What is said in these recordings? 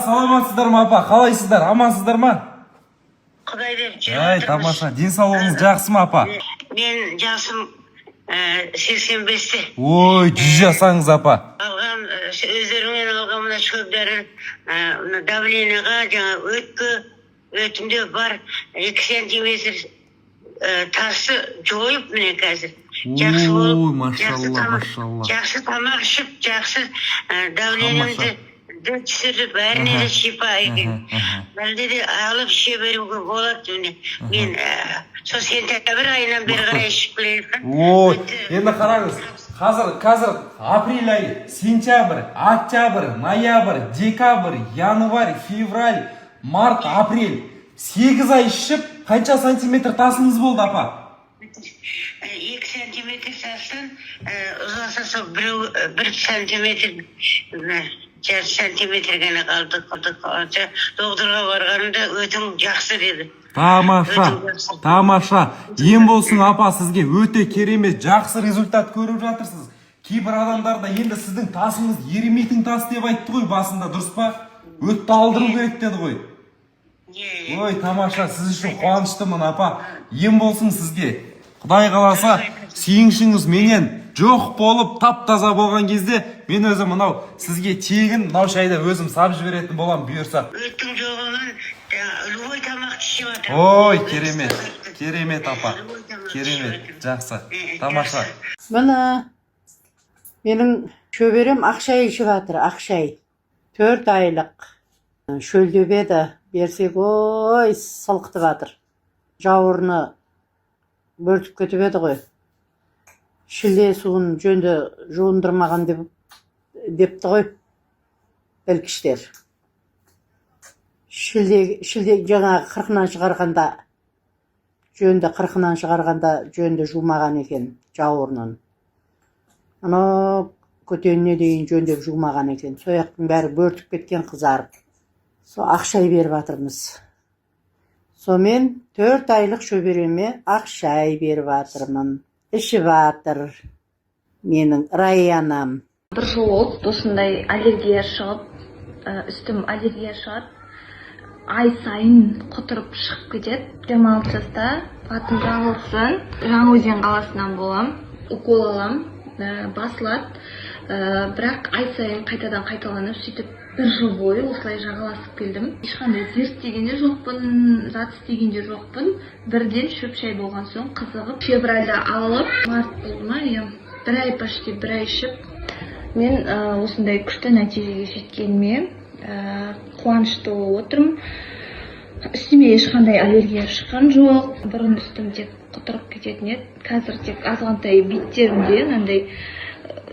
саламатсыздар ма апа? Қалайсыздар? Амансыздар ма? Құдай деп Ай, тамаша. Денсаулығыңыз жақсы ма апа? Мен жасым 85-те. Ой, 100 жасаңыз апа. Алған өздеріңнен алған мына шөпдерін давлениеға, жаңа өтімде бар 2 сантиметр тасы жойып міне қазір. Жақсы болып, жақсы тамақ ішіп, жақсы давлениемді түсіріп, бәріне де шипа екен. Әлде де алып іше беруге болады міне. Мен сол сентябрь айынан бері қарай ішіп келемін. Ой, енді қараңыз. Қазір апрель айы, сентябрь, октябрь, ноябрь, декабрь, январь, февраль, март, апрель. 8 ай ішіп, қанша сантиметр тасыңыз болды апа? 2 сантиметр тастан ұзаса сол 1 сантиметр, жарты сантиметр ғана қалды. Доғдырға барғанымда өтің жақсы деді. Тамаша. Ем болсын апа, сізге өте керемет, жақсы результат көріп жатырсыз. Кейбір адамдарда енді сіздің тасыңыз еремейтін тас деп айтты ғой басында, дұрыс па? Өтті алдыру керек деді ғой. Ой, тамаша, сіз үшін қуаныштымын апа. Ем болсын сізге. Құдай қаласа, сүйіншіңіз менен жоқ болып, тап-таза болған кезде, мен өзім мынау сізге тегін мынау шайды өзім сап жіберетін болам бұйырса. Өттің жоғынан любой тамақ ішіп жатыр. Ой, керемет апа. Керемет, жақсы. Тамаша. Мына менің шөберем ақшай ішіп жатыр, ақшай. 4 айлық. Шөлдебеді, берсек, ой, сылқытып жатыр. Жауырыны бөртіп кетіп еді ғой. Шілде суын жөнді жуындырмаған депті ғой білгіштер. Шілде жаңа 40-нан шығарғанда жөнді жумаған екен жауырынын. Ана көтеніне дейін жөндеп жумаған екен. Сояқтың бәрі бөртіп кеткен, қызарып. Со ақшай беріп жатырмыз. Сомен 4 айлық шөбереме ақшай беріп жатырмын. Ішіп жатыр менің Раянам. Бір жыл болды, осындай аллергия шығып, үстім аллергия шығады. Ай сайын құтырып шығып кетеді. 26 жаста, атым Жаңылсын, Жаңаөзен қаласынан болам. Укол алам, басылады. Бірақ ай сайын қайтадан қайталанып, сөйтіп бір жыл бойы осылай жағаласып келдім. Ешқандай зерттеген де жоқпын, зат істеген де жоқпын. Бірден шөп шай болған соң қызығып, февральда алып, март болды ма, бір ай почти бір ай ішіп, мен осындай күшті нәтижеге жеткеніме қуанышты болып отырмын. Үстіме ешқандай аллергия шыққан жоқ. Бұрын үстім тек құтырып кететін еді. Қазір тек азғантай беттерімде мынандай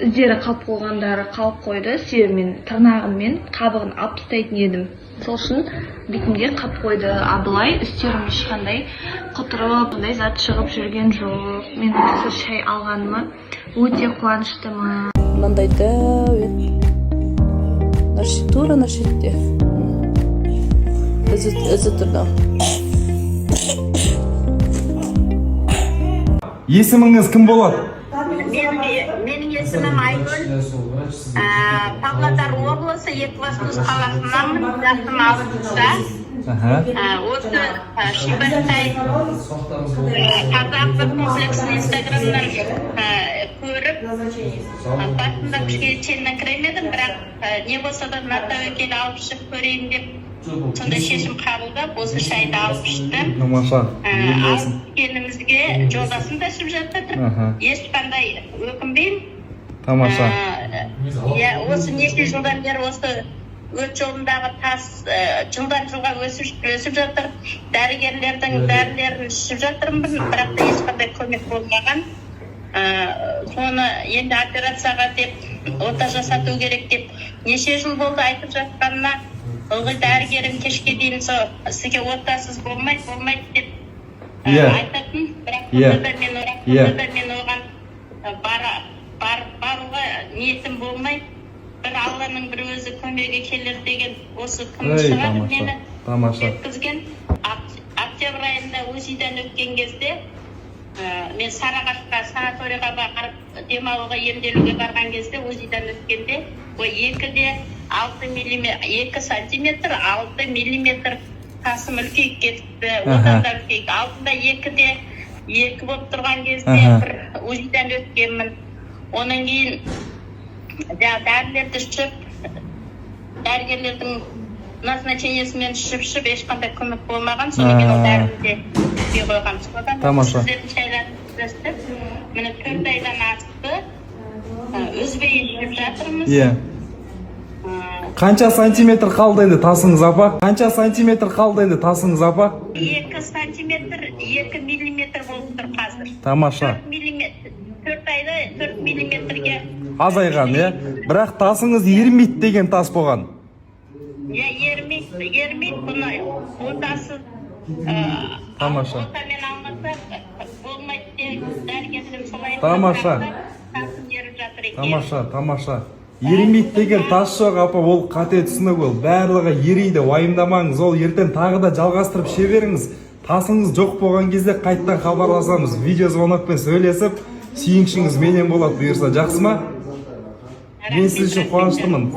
іздері қалып қойғандары қалып қойды. Себебі мен тырнағыммен қабығын алып тастайтын едім. Сол үшін бетімде қалып қойды. Абылай үстерім ешқандай құтырып, ондай зат шығып жүрген жоқ. Мен осы шай алғаныма өте қуаныштымын. Мынандай дәует. Тура на шетте. Өзі тұрды. Есіміңіз кім болады? Менің есімім Айгүл. Павлодар облысы Екібастұз қаласынанмын. Жасым 60-та. Осы Шибастай қазақ комплексін инстаграмнан көріп, басында кішкене ченнен кіремедім, бірақ не болса да тәуекел алып ішіп көрейін деп сондай шешім қабылдап, осы шайды алып іштім. Алып келгенімізге жолдасым да ішіп жатыр. Ешқандай өкінбеймін. Тамаша. Осы неше жылдан бері осы өт жолындағы тас жылдан жылға өсіп жатыр. Дәрігерлердің дәрілерін ішіп жатырмын, бірақ та ешқандай көмек болмаған. Соны енді операцияға деп, ота жасату керек деп, неше жыл болды айтып жатқанына, ылғи дәрігерім кешке дейін сізге отасыз болмайды деп айтатын. Бірақ мен оған баруға ниетім болмайды. Бір Алланың бір өзі көмегі келер деген осы күн шығарып мені жеткізген. Октябрь айында УЗИден өткен кезде мен Сарыағашқа санаторияға барып демалуға емделуге барған кезде УЗИден өткенде 2-де 2 сантиметр 6 миллиметр тасым үлкейіп кетіпті. Одан да үлкейіп. Алдында 2 болып тұрған кезде бір УЗИден өткенмін. Онан кейін дәрілерді ішіп, дәрігерлердің назначениесімен ішіп ешқандай көмек болмаған. Содан кейін ол дәрілерді жей қойған. Содан сіздердің шайларыңызды естіп, міне 4 айдан асты. Үзбей ішіп жатырмыз. Қанша сантиметр қалды енді тасыңыз апа? Қанша сантиметр қалды енді тасыңыз апа? 2 сантиметр 2 миллиметр болып тұр қазір. Тамаша. 4 айда 4 миллиметрге Азайған, Бірақ тасыңыз ерімейді деген тас болған. ермейді бұны отасы. Тамаша. Отамен алмаса болмайды деп дәрігерлер солай. Тамаша. Тасын еріп жатыр екен. Тамаша. Ерімейді деген тас жоқ апа, ол қате түсінік ол. Барлығы ериді, уайымдамаңыз, ол ертең тағы да жалғастырып ше беріңіз. Тасыңыз жоқ болған кезде қайттан хабарласамыз, видео звонокпен сөйлесіп, сүйіншіңіз менен болады бұйырса, жақсы ма? Мен сіз үшін қуаныштымын.